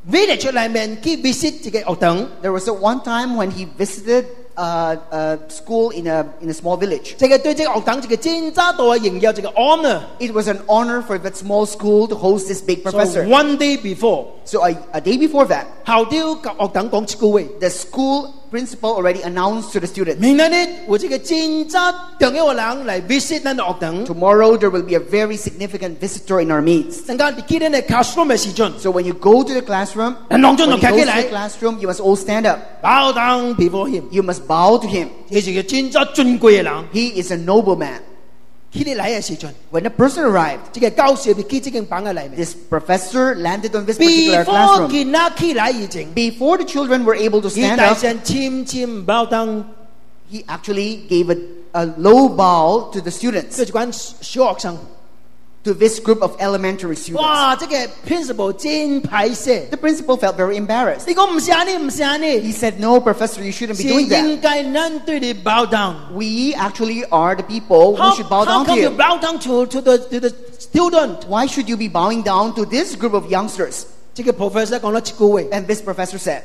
village 裏面去 visit 一個學堂， There was one time when he visited a school in a small village. 這個對這個學堂一個真正大嘅榮耀，一個 honor。 It was an honor for that small school to host this big So professor. one day before， So a day before that, 校長及學堂講一句話。 the school principal already announced to the students, 明天呢，有一個真正重要嘅人嚟 visit 咱嘅學堂。 tomorrow there will be a very significant visitor in our midst. 陣間你去咱嘅 classroom 嘅時陣， So when you go to the classroom, 咱當中 when 就 you 企 go 起 to 來 the classroom, you must all stand up. ，bow down before him。 You must bow to him. 佢是個真正尊貴嘅人。 He is a nobleman. 佢哋嚟嘅時陣， When the person arrived, 這個教授就去這間房嘅裏面。 this professor landed on this particular Before classroom. 佢拿起來以前， Before the children were able to 佢 stand 大 up, 聲輕輕 bow down， he actually gave a low bow to the students, 這一班小學生。 to this group of elementary students. 哇！這個 principal 真排泄。 The principal felt very embarrassed. 你講唔是安尼，唔是安 He 尼， said, "No, professor, you shouldn't 是 be doing 應 that. 該咱對你 bow down。 We actually are the people who How should bow down to come you you. bow down to the student？ Why should you be bowing down to this group of youngsters?" 這個 professor 講咗一句話。 And this professor said,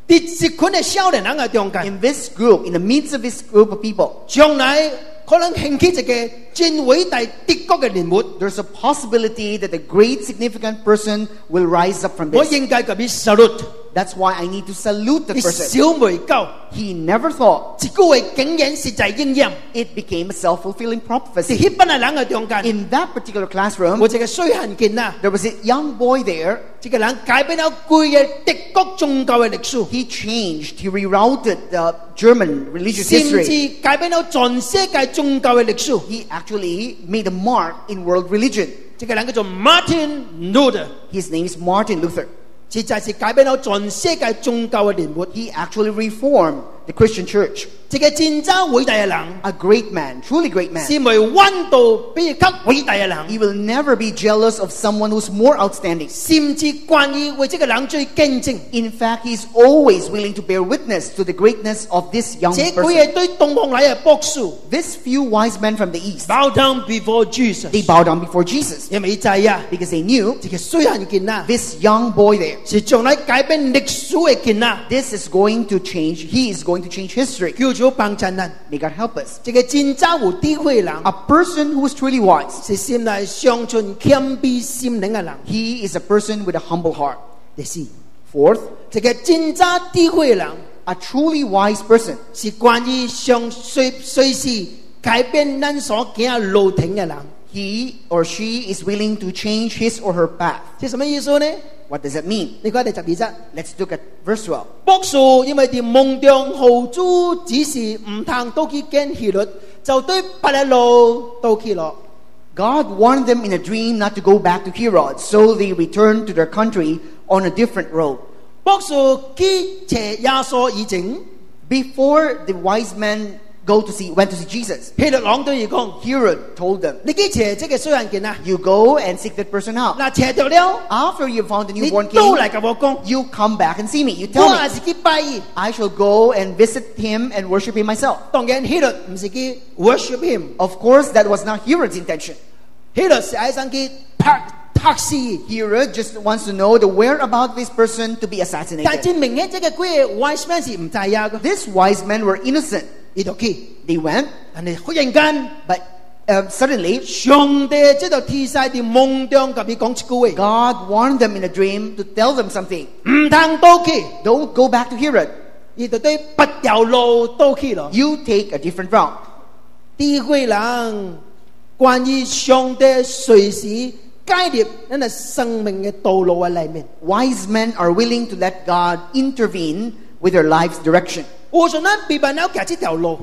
喺一群嘅少年人嘅中間， in this group, in the midst of this group of people, 將來可能興起一個真偉大德國嘅人物， there's a possibility that a great significant person will rise up from 我 this. 應該給你 salute。 That's why I need to salute the 你 person. 小未夠， He never thought 一句話竟然實在應驗。 it became a self-fulfilling 喺 prophecy. 迄班嘅人嘅中間， In that particular classroom, 有一個細漢囡仔， there was a young boy there. 這個人改變咗規個德國宗教嘅歷史， He changed, he rerouted the German religious 甚 history. 至改變咗全世界宗教嘅歷史。 He actually made a mark in world religion. 這個人叫做 Martin Luther， His name is Martin Luther. 實在是改變咗全世界宗教嘅人物。 He actually reformed the Christian church. 這個真正偉大嘅人， A great man, truly great man. 是未揾到比較偉大嘅人。 He will never be jealous of someone who's more outstanding. 甚至關於為這個人最見證， In fact, he's always willing to bear witness to the greatness of this young 這幾 person. 個對東方來嘅博士 This few wise men from the east, bow down before Jesus， they bowed down before Jesus 因為知啊， because they knew 這個細漢囡仔 this young boy there, 是將來改變歷史嘅囡仔， this is going to change, he is going to change history. 叫做幫襯人。 May God help us. 這個真正有智慧嘅人， A person who is truly wise, 是心內相存謙卑心靈嘅人。 he is a person with a humble heart. 第四， Fourth, 這個真正智慧嘅人， a truly wise person 是關於隨時改變咱所行嘅路程嘅人。 he or she is willing to change his or her path. 這什麼意思呢？ What does that mean? 你看第12節。 Let's look at verse 12. 博士因為喺夢中號主指示唔通都去見希律，就對別嘅路都去了。 God warned them in a dream not to go back to Herod, so they returned to their country on a different road. 博士去找耶穌以前， Before the wise men went to see Jesus, 希律郎對佢講： Herod told them, 你去找這個衰人見啊！ "You go and seek that person out. 嗱，找到了， After you've found the 你 newborn 都 king, 嚟跟我講， you come back and see me. You 我 tell 也 me. 是去拜伊。 I shall go and visit him and worship him myself." 當然，希律唔是去 worship him， Of course, that was not Herod's intention. 希律是愛上去拍死。 Herod just wants to know the whereabouts of this person to be 但 assassinated. 真明顯，這個幾個 wise man 是唔知呀嘅， These wise men were innocent. 伊就去， They went, 但係忽然間， but suddenly 上帝即就天使喺夢中同佢講一句話： God warned them in a dream to tell them something. 唔通都去， Don't go back to Herod. 伊就對不條路都去了。 You take a different route. 智慧人關於上帝隨時介入咱嘅生命嘅道路嘅裏面。 Wise men are willing to let God intervene with their life's direction. 有時咱被辦了行這條路，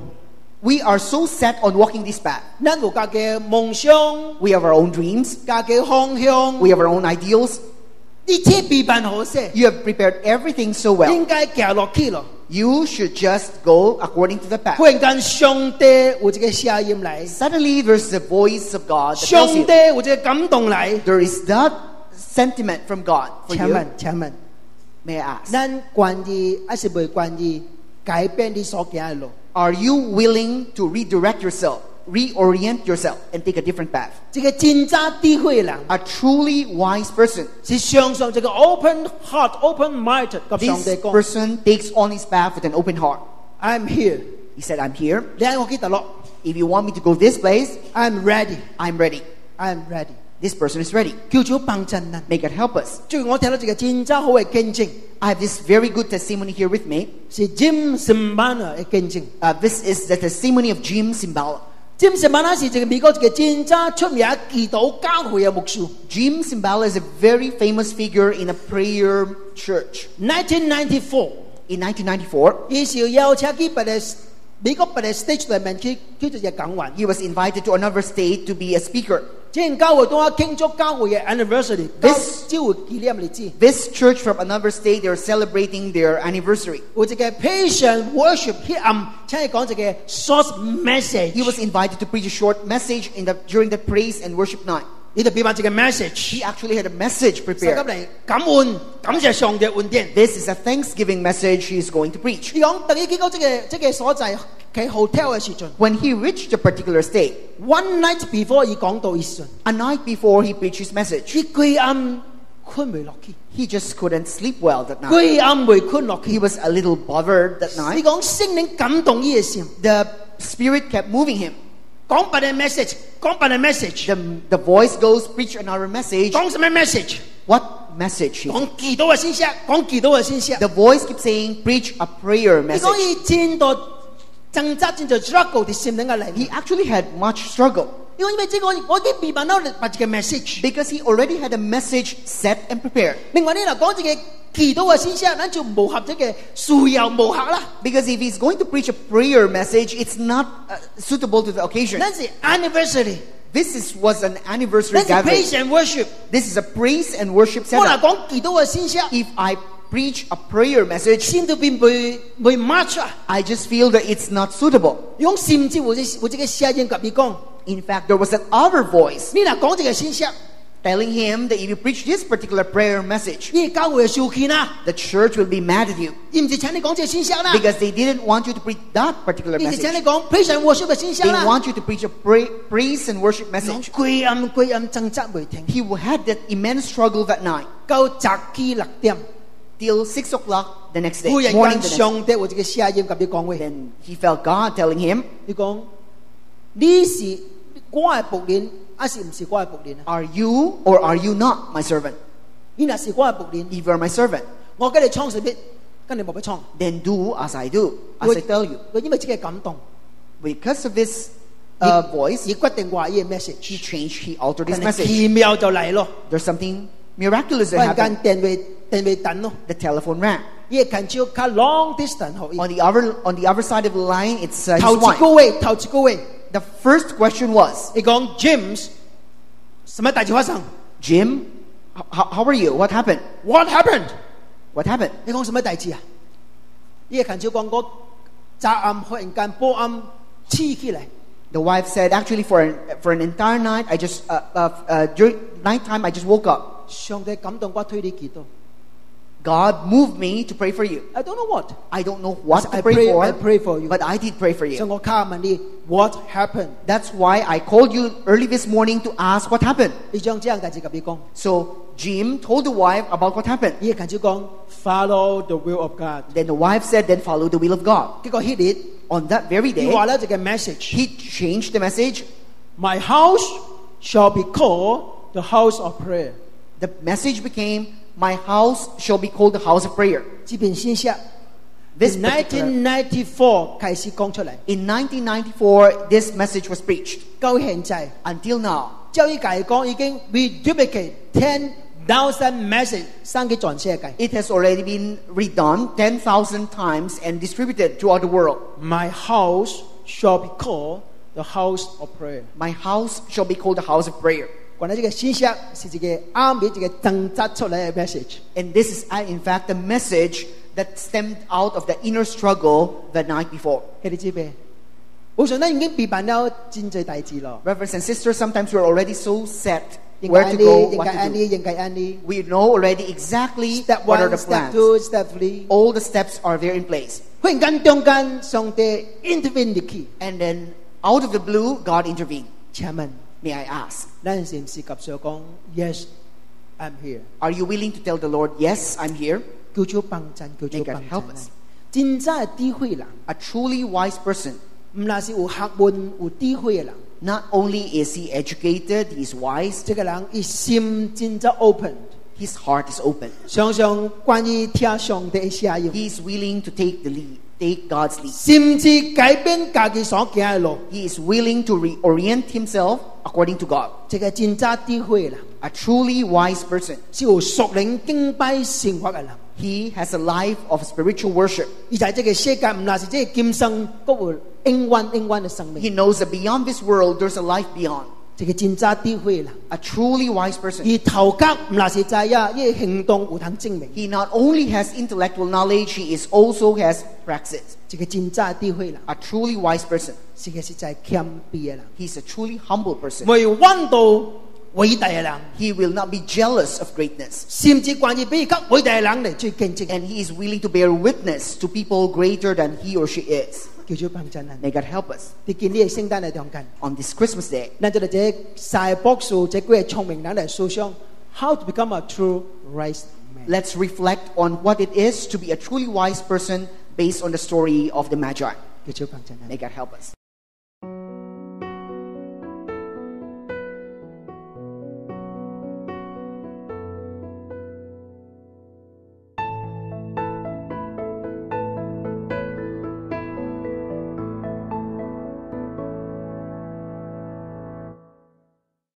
We are so set on walking this path. 咱有家嘅夢想， We have our own dreams. 家嘅方向， We have our own ideals. 一切被辦好勢， You have prepared everything so well. 應該行落去咯。 You should just go according to the 忽 path. 然間上帝有一個聲音嚟， Suddenly, there's the voice of God that 上 tells 帝 you 有一個感動嚟。 there is that sentiment from God for 請 you. 問，請問， May I ask, 咱願意還是未願意改變你所行嘅路？ are you willing to redirect yourself, reorient yourself, and take a different path? 這個真正智慧嘅人， A truly wise person, 是常常這個 open heart、open mind 及上帝 this 講 person takes on his path with an open heart. ：I'm here， He said, I'm here. 你喺我記得咯 If you want me to go this place, ，I'm ready，I'm I'm ready. ready。 This person is ready. 叫做幫襯人。 May God help us. 最近我聽到一個真正好嘅見證， I have this very good testimony here with me. 是 Jim Simbana 嘅見證。This is the testimony of Jim Simbala. Jim Simbana 是一個美國一個真正出名祈禱教會嘅牧師。Jim Simbala is a very famous figure in a prayer church. 1994， In 1994, 伊是邀請佢別個美國別個 stage 裏面去做一個講話。 he was invited to another state to be a speaker. 之前教會當我慶祝教會嘅 anniversary， This- 教會紀念日子。 This church from another state, they're celebrating their anniversary. 有一個 patient worship 佢暗，請佢講一個 short message。 He was invited to preach a short message during the praise and worship night. 你就俾翻一個 message， He actually had a message 就咁 prepared. 嚟感恩，感謝上帝恩典。 This is a Thanksgiving message he is going to preach. 你講，等佢經過這個所在，佢 hotel 嘅時陣 When he reached a particular state, ，one night before 佢講到嘅時陣， a night before he preached his message, 佢規暗困未落去， he just couldn't sleep well that night. 規暗未困落 He 去。 was a little bothered that 你 night. 講聖靈感動佢嘅心， The Spirit kept moving him. 講別嘅 message，講別嘅 message， The voice goes, preach another message. 講什麼 message？ What message? 講祈禱嘅信息，講祈禱嘅信息。 The voice keeps saying, preach a prayer 你講 message. 佢真多掙扎，真多 struggle 喺心靈嘅裏 He 面。 actually had much struggle 因為這個我已經備辦咗把這個 message。 because he already had a message set and prepared. 另外你嚟講這個祈禱嘅信息，咱就無合這個需要無合啦。 Because if he's going to preach a prayer message, it's not suitable to the occasion. 咱是 anniversary， Was an anniversary 咱是 gathering. praise and worship。 This is a praise and worship 我嚟 setup. 講祈禱嘅信息， If I preach a prayer message, 心裏邊未 match 啊。 I just feel that it's not suitable. 用甚至有這個聲音甲你講， In fact, there was another voice 你嚟講這個信息， telling him that if you preach this particular prayer message, 你教會受氣啦， the church will be mad at you 而唔是請你講這個信息啦， because they didn't want you to preach that particular 而是請你 message. 講 praise and worship 嘅信息 They 啦。 want you to preach a praise and worship 講 message. 規暗掙扎未停， He had that immense struggle that night 到10:06點， till 6 o'clock the next day, 忽然 morning 間 the next day. 上帝有這個聲音甲你講話， Then he felt God telling him, 你講你是我嘅僕人，還是唔是我嘅僕人啊？ are you or are you not my servant? 你若是我嘅僕人， If you are my servant, 我跟你創什麼？跟你冇乜創。 then do as I do, as I tell you. 我因為這個感動， Because of this voice, 而決定話呢個 he message， changed, he altered 但 his 係 message. 奇妙就嚟咯， There's something miraculous 忽 that 然 happened. 間電話等咯， The telephone rang. 呢個近照卡 long distance 可以。 On the other side of the line, it's his 頭一 wife. 個位，頭一個位， The first question was, 你講 James，什麼大事發生 Jim, how are you? What happened? ？What happened？ What happened? 你講什麼大事啊？呢個近照講我昨暗忽然間波暗黐起嚟， The wife said, actually, for an entire night, during nighttime, I just woke up. 上帝感動我推你祈禱。 God moved me to pray for you. I don't know what， I don't know what I to pray pray for, for you。 but I did pray for 所以 you. 我卡問你 What happened？ That's why I called you early this morning to ask what happened. 你將這樣大事甲你講， So Jim told the wife about what happened. 呢個近照講 Follow the will of God。 Then the wife said, then follow the will of God. 結果佢哋 On that very 佢 day, 話咧這個 message。 he changed the message. My house shall be called the house of prayer。 The message became, my house shall be called the house of prayer. 這邊信息 This In particular- 1994開始講出嚟， in 1994, this message was preached. 到現在， Until now, 教育界講已經 reduplicate 10,000 message 生嘅全世界。 it has already been redone 10,000 times and distributed throughout the world. My house shall be called the house of prayer。 My house shall be called the house of prayer. 關於呢個信息是一個啱嘅一個掙扎出嚟嘅 message。 And this is, in fact, the message that stemmed out of the inner struggle the night before. 佢哋知咩？我想咧已經備辦咗真濟大事咯。 Brothers and sisters, sometimes we're already so set 應 where 該 to 安利， go, 應 what 該 to 安 do. 利，應該安利。 We know already exactly Step what are one, the step plans. two, step three。 All the steps are there in place. 忽然間中間上帝 intervene 入去， And then, out of the blue, God intervened. 請問 May I ask, 咱是唔是及上講 Yes, I'm here？ are you willing to tell the Lord, yes, I'm here? 叫做幫襯，叫做 May God 幫 help 襯 us.。真正嘅智慧人， A truly wise person, 唔那是有學問、有智慧嘅人， not only is he educated, he's wise, 這個人伊心真正 open， his heart is open. 常常關於聽上帝嘅聲音， He is willing to take the lead, take God's lead. 甚至改變家己所行嘅路。 He is willing to reorient himself according to God. 這個真正智慧嘅人， A truly wise person, 是有屬靈敬拜生活嘅人。 he has a life of spiritual worship. 而在這個世界，唔那是這個今生，都有永遠嘅生 He 命。 knows that beyond this world, there's a life beyond. 這個真正智慧嘅人， A truly wise person. 而頭殼唔那是知呀，伊行動有通證明。 He not only has intellectual knowledge, he also has praxis. 這個真正智慧嘅人， A truly wise person. 是個實在謙卑嘅人， He's a truly humble person. 為溫度偉大嘅人， He will not be jealous of greatness. 甚至關於比較偉大嘅人嚟最見證， And he is willing to bear witness to people greater than he or she is. 叫做幫襯人。 May God help us. 啲見呢個聖誕嘅中間， On this Christmas day, 咱就嚟這晒博數，這幾個聰明人嚟思想 how to become a true wise man。 let's reflect on what it is to be a truly wise person based on the story of the Magi. 叫做幫襯人。 May God help us.